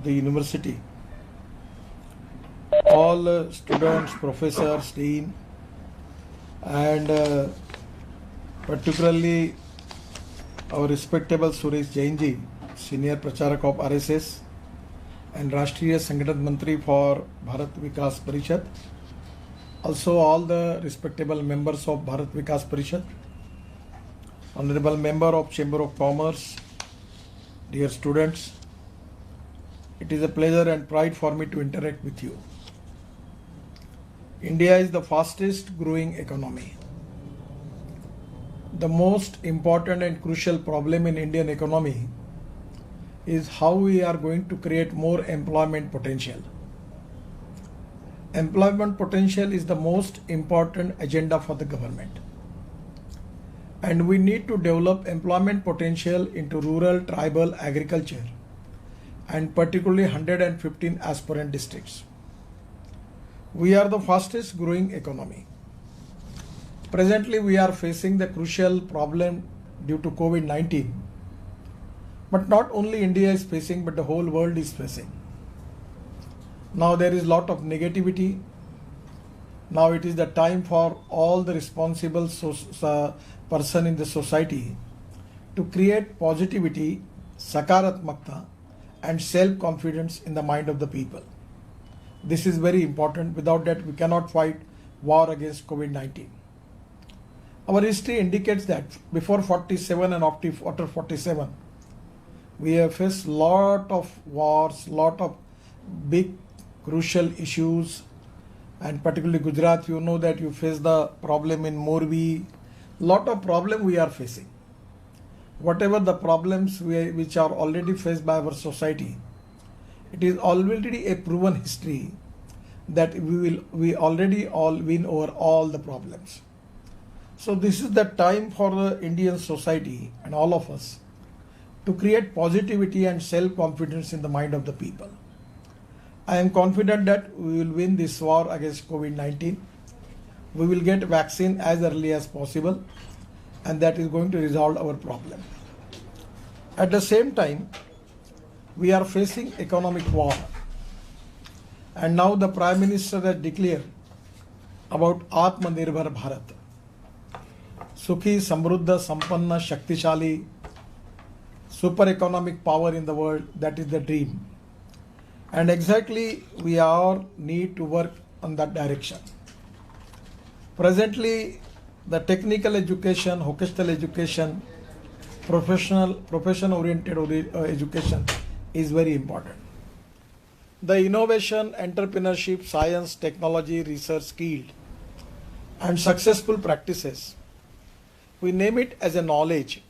the university, all students, professors, dean, and particularly our respectable Suresh Jainji, Senior Pracharak of RSS and Rashtriya Sangathan Mantri for Bharat Vikas Parishad. Also all the respectable members of Bharat Vikas Parishad, Honorable Member of Chamber of Commerce, dear students, it is a pleasure and pride for me to interact with you. India is the fastest growing economy. The most important and crucial problem in Indian economy is how we are going to create more employment potential. Employment potential is the most important agenda for the government. And we need to develop employment potential into rural, tribal, agriculture, and particularly 115 aspirant districts. We are the fastest growing economy. Presently, we are facing the crucial problem due to COVID-19. But not only India is facing, but the whole world is facing. Now there is a lot of negativity. Now it is the time for all the responsible person in the society to create positivity, sakaratmakta, and self-confidence in the mind of the people. This is very important. Without that, we cannot fight war against COVID-19. Our history indicates that before 47 and after 47, we have faced lot of wars, lot of big crucial issues, and particularly Gujarat, you know that you face the problem in Morbi. Lot of problem we are facing. Whatever the problems which are already faced by our society, it is already a proven history that we already all win over all the problems. So this is the time for the Indian society and all of us to create positivity and self-confidence in the mind of the people. I am confident that we will win this war against COVID-19. We will get vaccine as early as possible, and that is going to resolve our problem. At the same time, we are facing economic war. And now the Prime Minister has declared about Atmanirbhar Bharat. Sukhi, Samruddha, Sampanna, Shaktishali, super economic power in the world, that is the dream. And exactly we all need to work on that direction. Presently, the technical education, vocational education, profession-oriented education is very important. The innovation, entrepreneurship, science, technology, research, skill, and successful practices, we name it as a knowledge.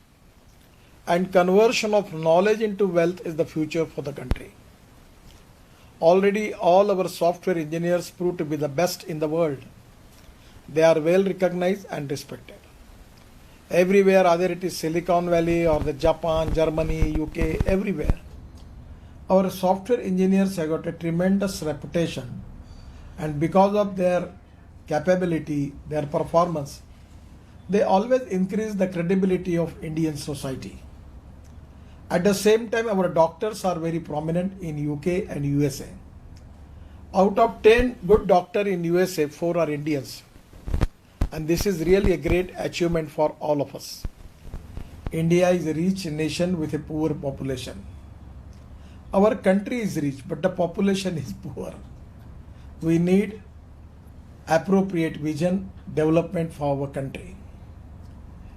And conversion of knowledge into wealth is the future for the country. Already all our software engineers prove to be the best in the world. They are well recognized and respected. Everywhere, either it is Silicon Valley or the Japan, Germany, UK, everywhere. Our software engineers have got a tremendous reputation, and because of their capability, their performance, they always increase the credibility of Indian society. At the same time, our doctors are very prominent in UK and USA. Out of 10 good doctors in USA, 4 are Indians. And this is really a great achievement for all of us. India is a rich nation with a poor population. Our country is rich, but the population is poor. We need appropriate vision, development for our country.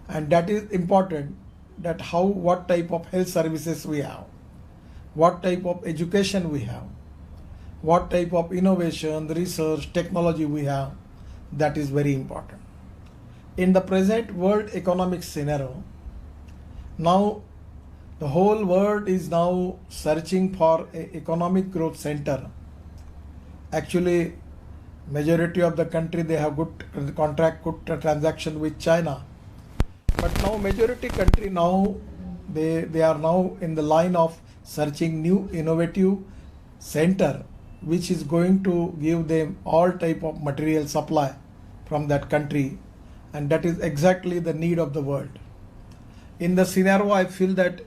And that is important, that what type of health services we have, what type of education we have, what type of innovation, research, technology we have, that is very important. In the present world economic scenario, now the whole world is now searching for an economic growth center. Actually, majority of the country, they have good contract, good transaction with China. But now majority country now, they are now in the line of searching new innovative center, which is going to give them all type of material supply from that country. And that is exactly the need of the world. In the scenario, I feel that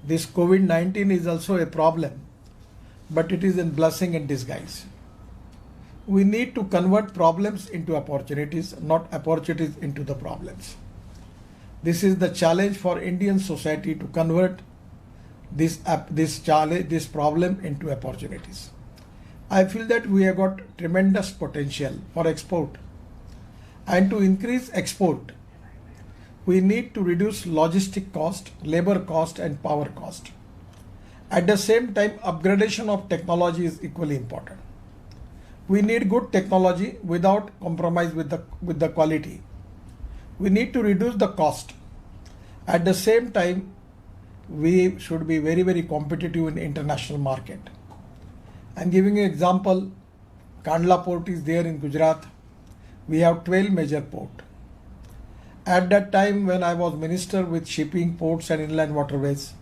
this COVID-19 is also a problem. but it is a blessing in disguise. We need to convert problems into opportunities, not opportunities into the problems. This is the challenge for Indian society, to convert this problem into opportunities. I feel that we have got tremendous potential for export, and to increase export, we need to reduce logistic cost, labor cost, and power cost. At the same time, upgradation of technology is equally important. We need good technology without compromise with the quality. We need to reduce the cost. At the same time, we should be very, very competitive in international market. I'm giving an example. Kandla port is there in Gujarat. We have 12 major ports. At that time when I was minister with shipping, ports and inland waterways,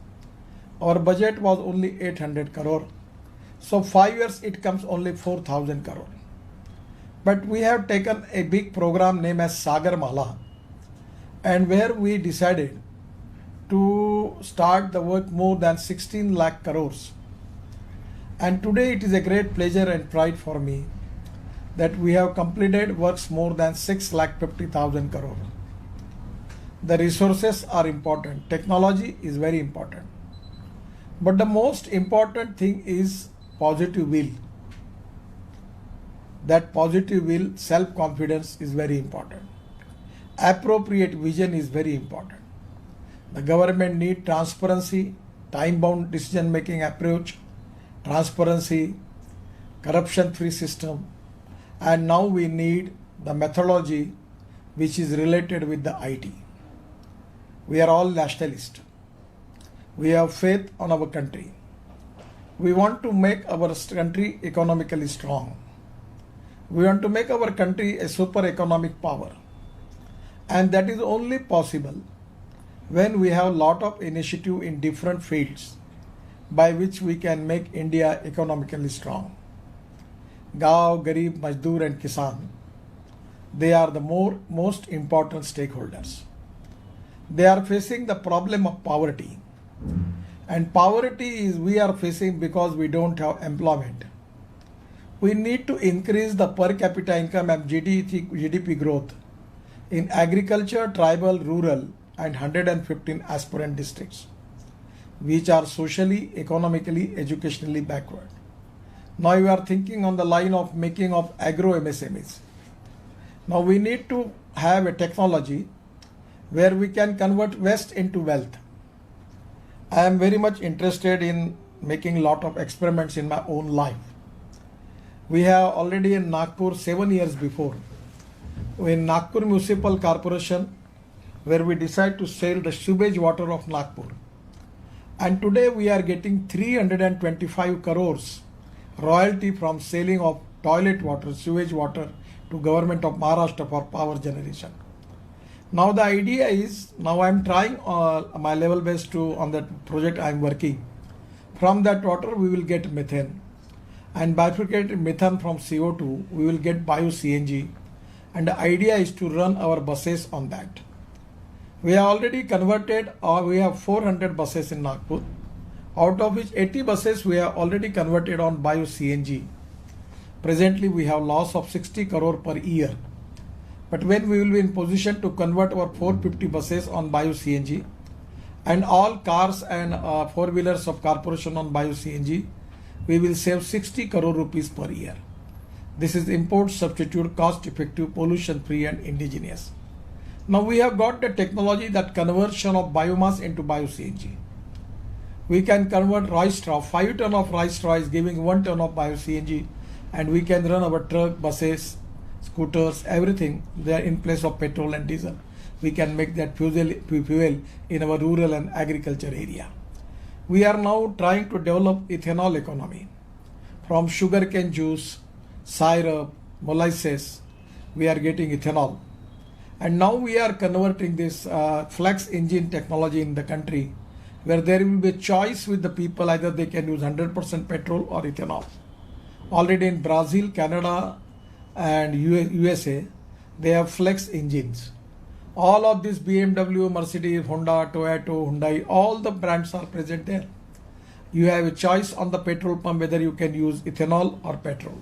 our budget was only 800 crore. So 5 years it comes only 4,000 crore. But we have taken a big program named as Sagar Mala, and where we decided to start the work more than 16 lakh crores. And today it is a great pleasure and pride for me that we have completed works more than 6,50,000 crore. The resources are important. Technology is very important. But the most important thing is positive will. That positive will, self-confidence is very important. Appropriate vision is very important. The government needs transparency, time-bound decision-making approach, transparency, corruption-free system, and now we need the methodology which is related with the IT. We are all nationalists. We have faith on our country. We want to make our country economically strong. We want to make our country a super economic power. And that is only possible when we have a lot of initiative in different fields by which we can make India economically strong. Gaon, Garib, Mazdoor and Kisan, they are the most important stakeholders. They are facing the problem of poverty. And poverty is we are facing because we don't have employment. We need to increase the per capita income and GDP growth in agriculture, tribal, rural and 115 aspirant districts, which are socially, economically, educationally backward. Now you are thinking on the line of making of agro MSMEs. Now we need to have a technology where we can convert waste into wealth. I am very much interested in making a lot of experiments in my own life. We have already in Nagpur 7 years before, in Nagpur Municipal Corporation, where we decide to sell the sewage water of Nagpur. And today we are getting 325 crores royalty from selling of toilet water, sewage water to government of Maharashtra for power generation. Now the idea is, now I am trying my level best to on that project I am working. From that water we will get methane, and bifurcated methane from CO2 we will get bio-CNG, and the idea is to run our buses on that. We have already converted, we have 400 buses in Nagpur, out of which 80 buses we have already converted on bio-CNG. Presently we have loss of 60 crore per year. But when we will be in position to convert our 450 buses on bio-CNG and all cars and four-wheelers of corporation on bio-CNG, we will save 60 crore rupees per year. This is import substitute, cost effective, pollution free and indigenous. Now we have got the technology that conversion of biomass into bio-CNG. We can convert rice straw, 5 ton of rice straw is giving 1 ton of bio-CNG, and we can run our truck, buses, scooters, everything there in place of petrol and diesel. We can make that fuel in our rural and agriculture area. We are now trying to develop ethanol economy. From sugarcane juice, syrup, molasses, we are getting ethanol. And now we are converting this flex engine technology in the country, where there will be a choice with the people, either they can use 100% petrol or ethanol. Already in Brazil, Canada and USA, they have flex engines. All of this BMW, Mercedes, Honda, Toyota, Hyundai, all the brands are present there. You have a choice on the petrol pump whether you can use ethanol or petrol.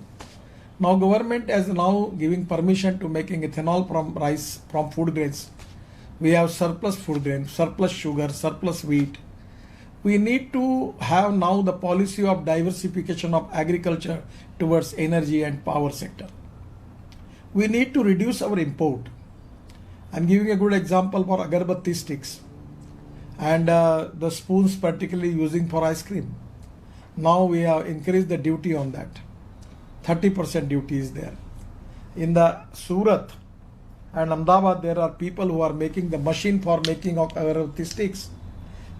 Now government is now giving permission to making ethanol from rice, from food grains. We have surplus food grains, surplus sugar, surplus wheat. We need to have now the policy of diversification of agriculture towards energy and power sector. We need to reduce our import. I'm giving a good example for agarbatti sticks and the spoons particularly using for ice cream. Now we have increased the duty on that. 30% duty is there. In the Surat and Ahmedabad, there are people who are making the machine for making of agarbatti sticks.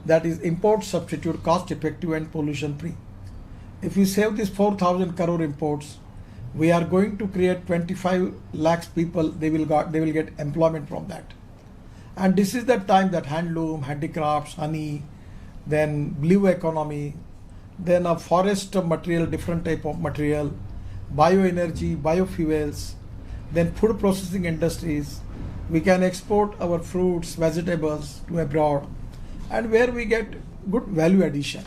That is import substitute, cost effective and pollution free. If we save this 4,000 crore imports, we are going to create 25 lakhs people. They will get employment from that. And this is the time that handloom, handicrafts, honey, then blue economy, then a forest material, different type of material, bioenergy, biofuels, then food processing industries. We can export our fruits, vegetables to abroad, and where we get good value addition.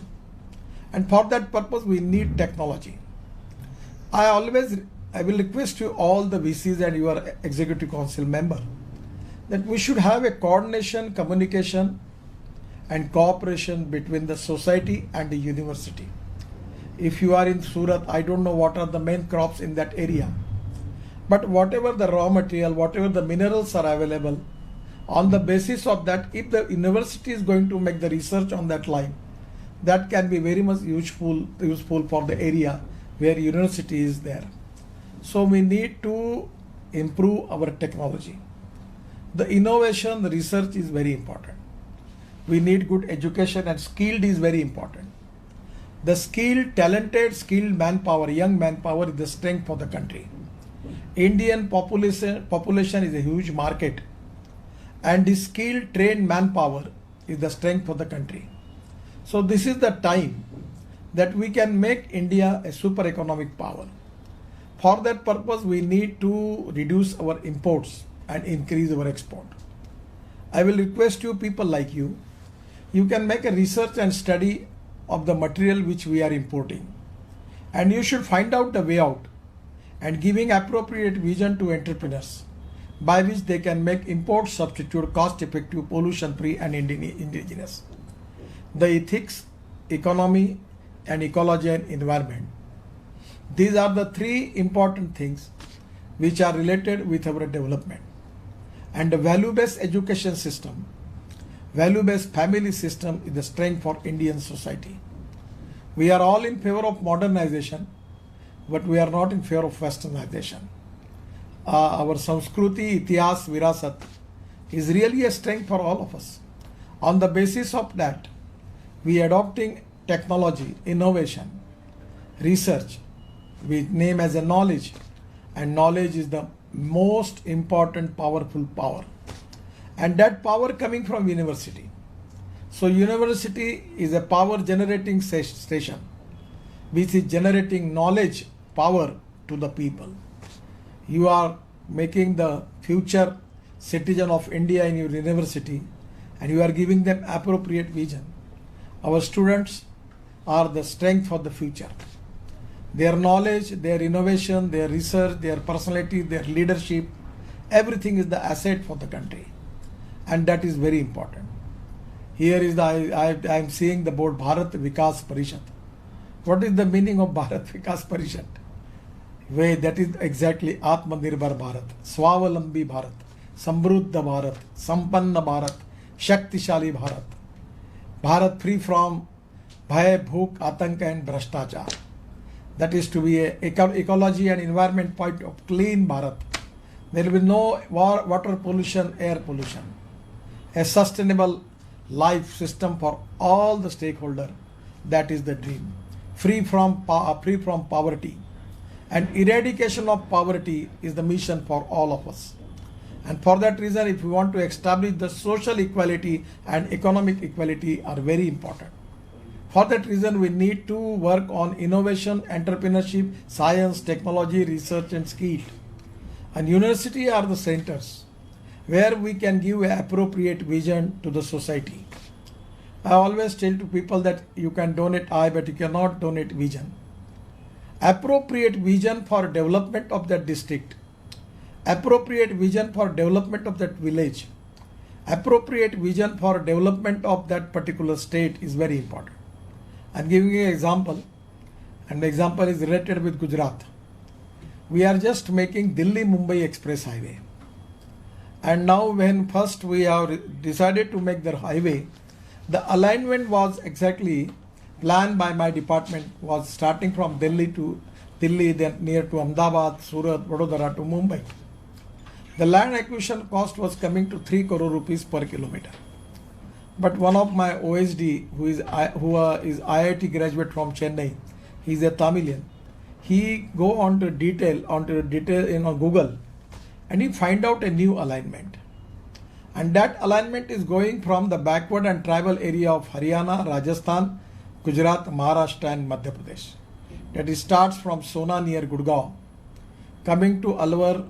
And for that purpose, we need technology. I will request you all the VCs and your executive council member that we should have a coordination, communication and cooperation between the society and the university. If you are in Surat, I don't know what are the main crops in that area, but whatever the raw material, whatever the minerals are available, on the basis of that, if the university is going to make the research on that line, that can be very much useful for the area where university is there. So we need to improve our technology. The innovation, the research is very important. We need good education, and skilled is very important. The skilled, talented, skilled manpower, young manpower is the strength for the country. Indian population is a huge market, and the skilled, trained manpower is the strength for the country. So this is the time that we can make India a super economic power. For that purpose, we need to reduce our imports and increase our export. I will request you, people like you can make a research and study of the material which we are importing, and you should find out the way out and giving appropriate vision to entrepreneurs by which they can make import substitute cost effective, pollution free and indigenous. The ethics, economy and ecology and environment. These are the three important things which are related with our development. And the value-based education system, value-based family system is the strength for Indian society. We are all in favor of modernization, but we are not in favor of westernization. Our Sanskruti, Itihas, Virasat is really a strength for all of us. On the basis of that, we adopting technology, innovation, research, we name as a knowledge, and knowledge is the most important powerful power, and that power coming from university. So university is a power generating station which is generating knowledge, power to the people. You are making the future citizen of India in your university, and you are giving them appropriate vision. Our students are the strength for the future. Their knowledge, their innovation, their research, their personality, their leadership, everything is the asset for the country, and that is very important. Here is I am seeing the board Bharat Vikas Parishad. What is the meaning of Bharat Vikas Parishad? That is exactly Atmanirbhar Bharat, Swavalambi Bharat, Samruddha Bharat, Sampanna Bharat, Shaktishali Bharat, Bharat free from Bhay, Bhook, Atanka and Bhrashtachar. That is to be a ecology and environment point of clean Bharat. There will be no water pollution, air pollution. A sustainable life system for all the stakeholders. That is the dream. Free from poverty. And eradication of poverty is the mission for all of us. And for that reason, if we want to establish the social equality and economic equality are very important. For that reason, we need to work on innovation, entrepreneurship, science, technology, research and skill. And university are the centers where we can give an appropriate vision to the society. I always tell to people that you can donate eye, but you cannot donate vision. Appropriate vision for development of that district, appropriate vision for development of that village, appropriate vision for development of that particular state is very important. I'm giving you an example, and the example is related with Gujarat. We are just making Delhi-Mumbai Express Highway. And now when first we have decided to make the highway, the alignment was exactly planned by my department, was starting from Delhi, then near to Ahmedabad, Surat, Vadodara to Mumbai. The land acquisition cost was coming to 3 crore rupees per kilometer. But one of my OSD, who is IIT graduate from Chennai, he is a Tamilian. He go onto detail in Google, and he find out a new alignment. And that alignment is going from the backward and tribal area of Haryana, Rajasthan, Gujarat, Maharashtra and Madhya Pradesh. That it starts from Sona near Gurgaon, coming to Alwar,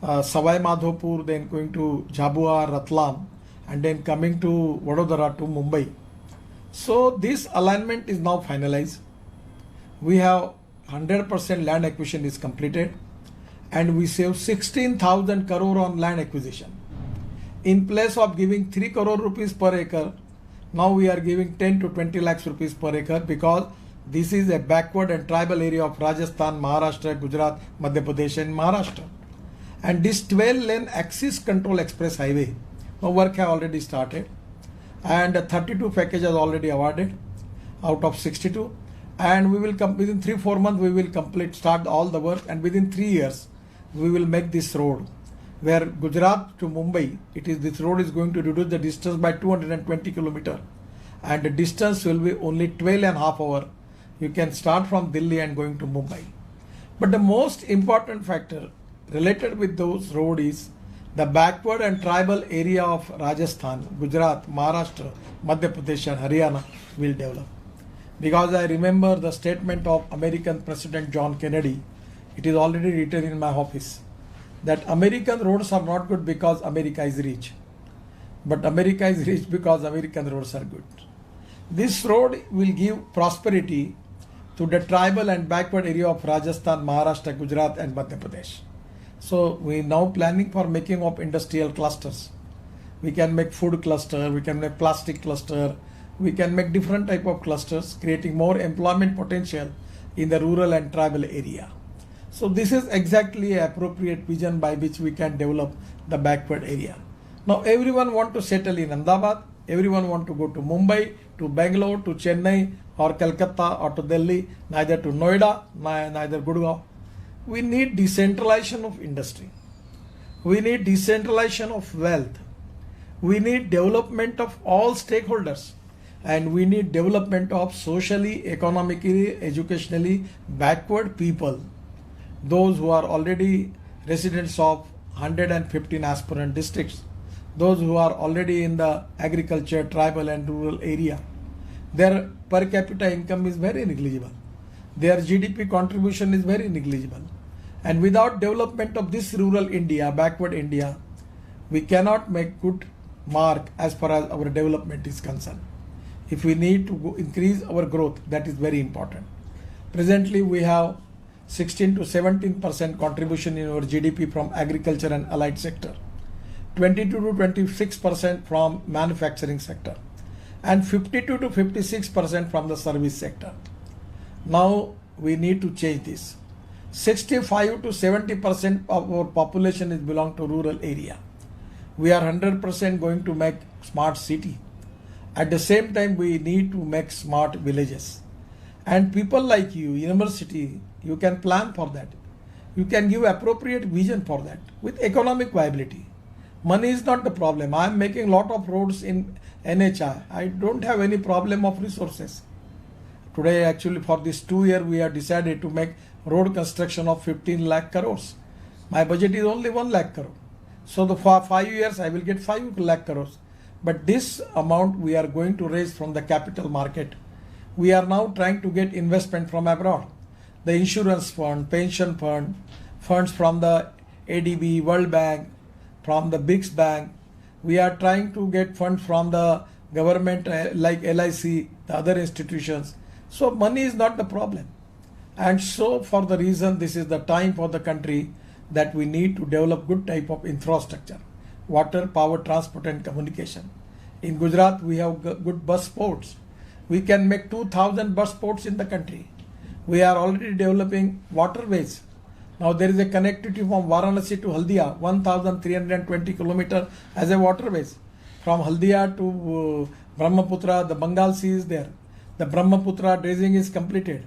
Savai Madhopur, then going to Jhabua, Ratlam, and then coming to Vadodara to Mumbai. So this alignment is now finalized. We have 100% land acquisition is completed, and we save 16,000 crore on land acquisition. In place of giving 3 crore rupees per acre, now we are giving 10 to 20 lakhs rupees per acre, because this is a backward and tribal area of Rajasthan, Maharashtra, Gujarat, Madhya Pradesh and Maharashtra. And this 12-lane axis control express highway, now work have already started, and 32 packages already awarded out of 62. And we will come within 3-4 months, we will start all the work, and within 3 years we will make this road where Gujarat to Mumbai, this road is going to reduce the distance by 220 kilometers, and the distance will be only 12.5 hours. You can start from Delhi and going to Mumbai. But the most important factor related with those road is the backward and tribal area of Rajasthan, Gujarat, Maharashtra, Madhya Pradesh and Haryana will develop. Because I remember the statement of American President John Kennedy, it is already written in my office, that American roads are not good because America is rich, but America is rich because American roads are good. This road will give prosperity to the tribal and backward area of Rajasthan, Maharashtra, Gujarat and Madhya Pradesh. So we are now planning for making of industrial clusters. We can make food cluster, we can make plastic cluster, we can make different type of clusters, creating more employment potential in the rural and tribal area. So this is exactly an appropriate vision by which we can develop the backward area. Now everyone want to settle in Ahmedabad, everyone want to go to Mumbai, to Bangalore, to Chennai or Calcutta or to Delhi, neither to Noida, neither Gurgaon. We need decentralization of industry. We need decentralization of wealth. We need development of all stakeholders. And we need development of socially, economically, educationally backward people. Those who are already residents of 115 aspirant districts, those who are already in the agriculture, tribal and rural area, their per capita income is very negligible. Their GDP contribution is very negligible. And without development of this rural India, backward India, we cannot make good mark as far as our development is concerned. If we need to increase our growth, that is very important. Presently, we have 16 to 17% contribution in our GDP from agriculture and allied sector, 22 to 26% from manufacturing sector, and 52 to 56% from the service sector. Now we need to change this. 65 to 70% of our population is belong to rural area. We are 100% going to make smart city. At the same time, we need to make smart villages. And people like you, university, you can plan for that. You can give appropriate vision for that with economic viability. Money is not the problem. I am making lot of roads in NHI. I don't have any problem of resources. Today, actually, for this 2 year, we have decided to make road construction of 15 lakh crores. My budget is only 1 lakh crore. So for 5 years, I will get 5 lakh crores. But this amount we are going to raise from the capital market. We are now trying to get investment from abroad. The insurance fund, pension fund, funds from the ADB, World Bank, from the BRICS Bank. We are trying to get funds from the government like LIC, the other institutions. So money is not the problem. And so for the reason this is the time for the country that we need to develop good type of infrastructure, water, power, transport and communication. In Gujarat we have good bus ports. We can make 2,000 bus ports in the country. We are already developing waterways. Now there is a connectivity from Varanasi to Haldia, 1,320 kilometers as a waterways. From Haldia to Brahmaputra, the Bengal Sea is there. The Brahmaputra dredging is completed.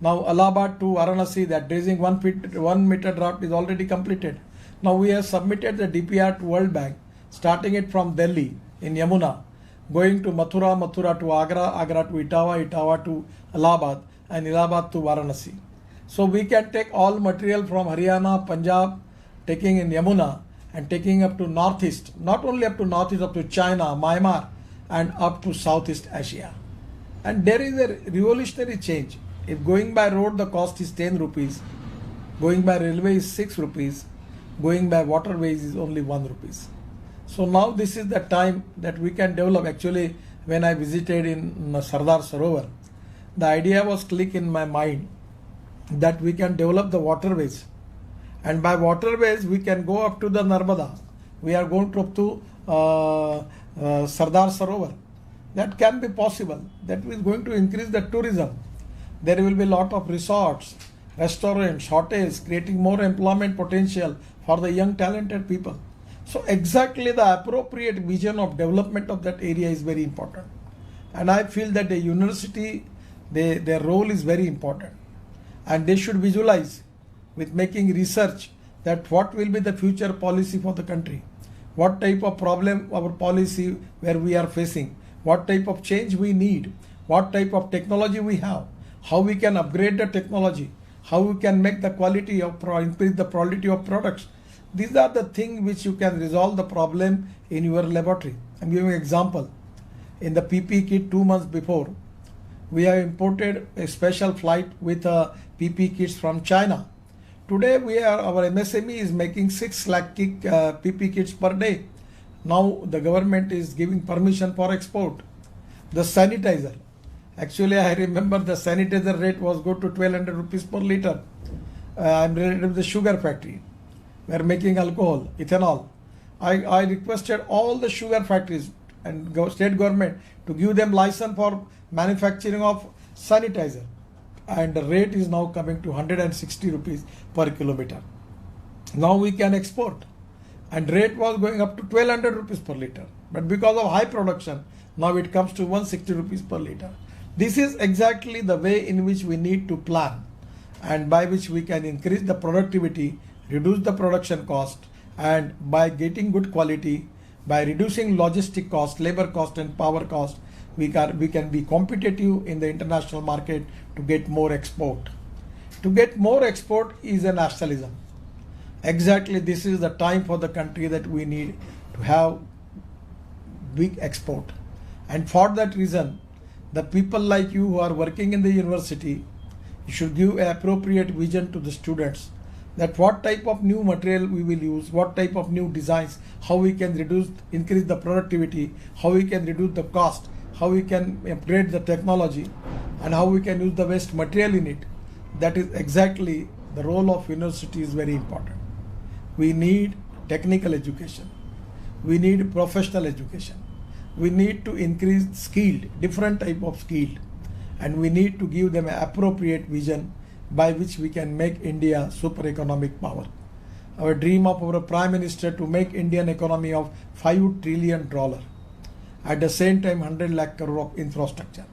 Now Allahabad to Varanasi, that dredging 1 meter route is already completed. Now we have submitted the DPR to World Bank, starting it from Delhi in Yamuna, going to Mathura, Mathura to Agra, Agra to Etawah, Etawah to Allahabad, and Allahabad to Varanasi. So we can take all material from Haryana, Punjab, taking in Yamuna and taking up to northeast, not only up to northeast, up to China, Myanmar and up to Southeast Asia. And there is a revolutionary change. If going by road the cost is 10 rupees, going by railway is 6 rupees, going by waterways is only 1 rupees. So now this is the time that we can develop. Actually, when I visited in Sardar Sarovar, the idea was click in my mind that we can develop the waterways, and by waterways we can go up to the Narmada. We are going to up to Sardar Sarovar. That can be possible. That is going to increase the tourism. There will be a lot of resorts, restaurants, hotels, creating more employment potential for the young talented people. So exactly the appropriate vision of development of that area is very important. And I feel that the university, their role is very important. And they should visualize with making research that what will be the future policy for the country, what type of problem our policy where we are facing, what type of change we need, what type of technology we have, how we can upgrade the technology, how we can make the quality of increase the quality of products. These are the things which you can resolve the problem in your laboratory. I'm giving an example. In the PP kit 2 months before, we have imported a special flight with PP kits from China. Today our MSME is making 6 lakh PP kits per day. Now the government is giving permission for export. The sanitizer. Actually, I remember the sanitizer rate was go to 1,200 rupees per liter. I'm related with the sugar factory. We are making alcohol, ethanol. I requested all the sugar factories and state government to give them license for manufacturing of sanitizer. And the rate is now coming to 160 rupees per kilometer. Now we can export. And rate was going up to 1,200 rupees per liter. But because of high production, now it comes to 160 rupees per liter. This is exactly the way in which we need to plan, and by which we can increase the productivity, reduce the production cost, and by getting good quality, by reducing logistic cost, labor cost and power cost, we can be competitive in the international market to get more export. To get more export is a nationalism. Exactly, this is the time for the country that we need to have big export. And for that reason, the people like you who are working in the university, you should give an appropriate vision to the students that what type of new material we will use, what type of new designs, how we can increase the productivity, how we can reduce the cost, how we can upgrade the technology, and how we can use the waste material in it. That is exactly the role of university is very important. We need technical education. We need professional education. We need to increase skilled, different type of skilled, and we need to give them an appropriate vision by which we can make India super economic power. Our dream of our Prime Minister to make Indian economy of $5 trillion. At the same time, 100 lakh crore of infrastructure.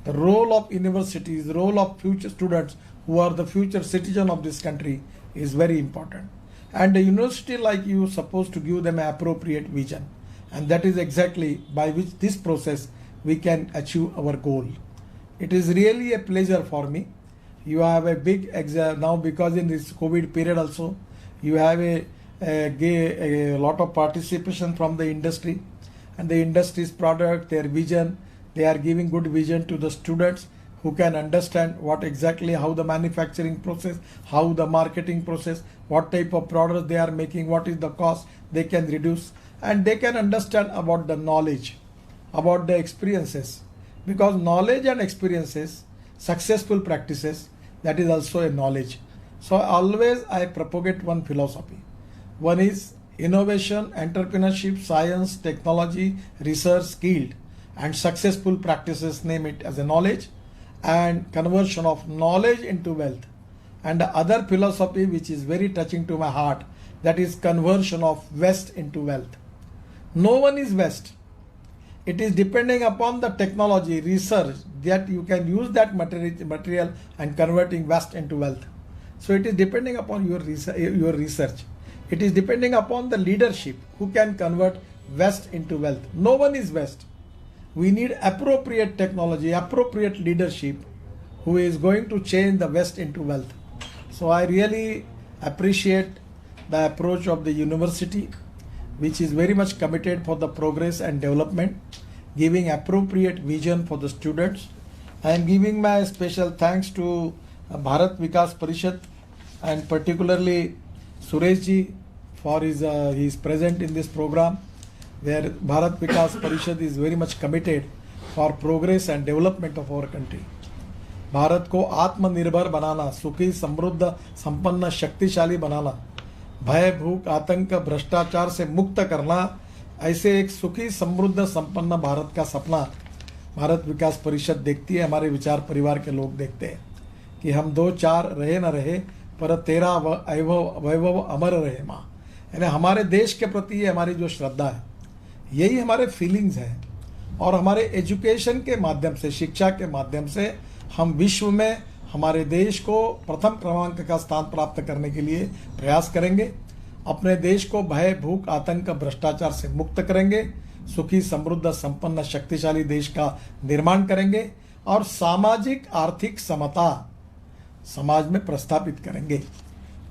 The role of universities, the role of future students who are the future citizen of this country is very important. And a university like you is supposed to give them an appropriate vision. And that is exactly by which this process we can achieve our goal. It is really a pleasure for me. You have a big exam now because in this COVID period also, you have a lot of participation from the industry, and the industry's product, their vision, they are giving good vision to the students who can understand what exactly how the manufacturing process, how the marketing process, what type of products they are making, what is the cost they can reduce, and they can understand about the knowledge. about the experiences, because knowledge and experiences, successful practices, that is also a knowledge. So always I propagate one philosophy. One is innovation, entrepreneurship, science, technology, research, skilled and successful practices, name it as a knowledge, and conversion of knowledge into wealth. And the other philosophy which is very touching to my heart, that is conversion of waste into wealth. No one is waste. It is depending upon the technology, research, that you can use that material and converting waste into wealth. So it is depending upon your research. It is depending upon the leadership who can convert waste into wealth. No one is waste. We need appropriate technology, appropriate leadership who is going to change the waste into wealth. So I really appreciate the approach of the university, which is very much committed for the progress and development, giving appropriate vision for the students. I am giving my special thanks to Bharat Vikas Parishad and particularly Suresh ji for he is present in this program, where Bharat Vikas Parishad is very much committed for progress and development of our country. Bharat को आत्मनिर्भर बनाना, सुखी समृद्ध संपन्न शक्तिशाली बनाना, भय भूख आतंक भ्रष्टाचार से मुक्त करना, ऐसे एक सुखी समृद्ध संपन्न भारत का सपना भारत विकास परिषद देखती है। हमारे विचार परिवार के लोग देखते हैं कि हम 2-4 रहे न रहे पर तेरा वैभव अमर रहे माँ। यानी हमारे देश के प्रति हमारी जो श्रद्धा है, यही हमारे फीलिंग्स हैं, और हमारे एजुकेशन के माध्यम से, शिक्षा के माध्यम से हम विश्व में हमारे देश को प्रथम क्रमांक का स्थान प्राप्त करने के लिए प्रयास करेंगे। अपने देश को भय भूख आतंक भ्रष्टाचार से मुक्त करेंगे, सुखी समृद्ध संपन्न शक्तिशाली देश का निर्माण करेंगे और सामाजिक आर्थिक समता समाज में प्रस्थापित करेंगे।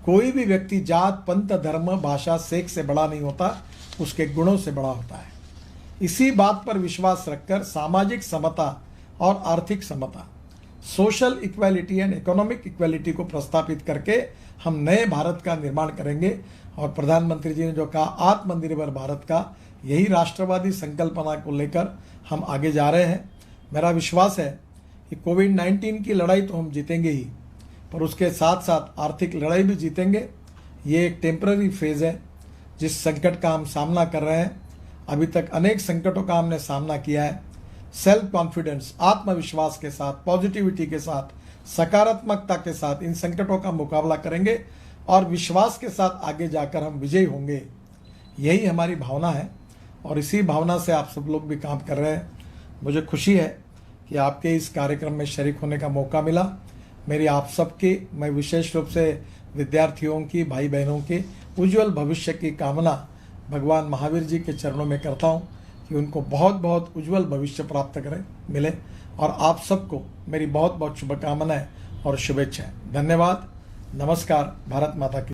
कोई भी व्यक्ति जात पंथ धर्म भाषा सेक्स से बड़ा नहीं होता, उसके गुणों से बड़ा होता है। इसी बात पर विश्वास रखकर सामाजिक समता और आर्थिक समता, social equality and economic equality को प्रस्तापित करके हम नए भारत का निर्माण करेंगे। और प्रधानमंत्री जी ने जो कहा आत्मनिर्भर भारत का, यही राष्ट्रवादी संकल्पना को लेकर हम आगे जा रहे हैं। मेरा विश्वास है कि कोविड-19 की लड़ाई तो हम जीतेंगे ही, पर उसके साथ साथ आर्थिक लड़ाई भी जीतेंगे। ये एक टेम्पररी फेज है जिस संकट का हम सामना कर रहे हैं। अभी तक अनेक संकटों का हमने सामना किया है। सेल्फ कॉन्फिडेंस, आत्मविश्वास के साथ, पॉजिटिविटी के साथ, सकारात्मकता के साथ इन संकटों का मुकाबला करेंगे और विश्वास के साथ आगे जाकर हम विजयी होंगे। यही हमारी भावना है और इसी भावना से आप सब लोग भी काम कर रहे हैं। मुझे खुशी है कि आपके इस कार्यक्रम में शरीक होने का मौका मिला। मेरी आप सबकी, मैं विशेष रूप से विद्यार्थियों की, भाई बहनों के उज्जवल भविष्य की कामना भगवान महावीर जी के चरणों में करता हूँ कि उनको बहुत बहुत उज्जवल भविष्य प्राप्त करें, मिले। और आप सबको मेरी बहुत बहुत शुभकामनाएं और शुभेच्छाएं। धन्यवाद। नमस्कार। भारत माता की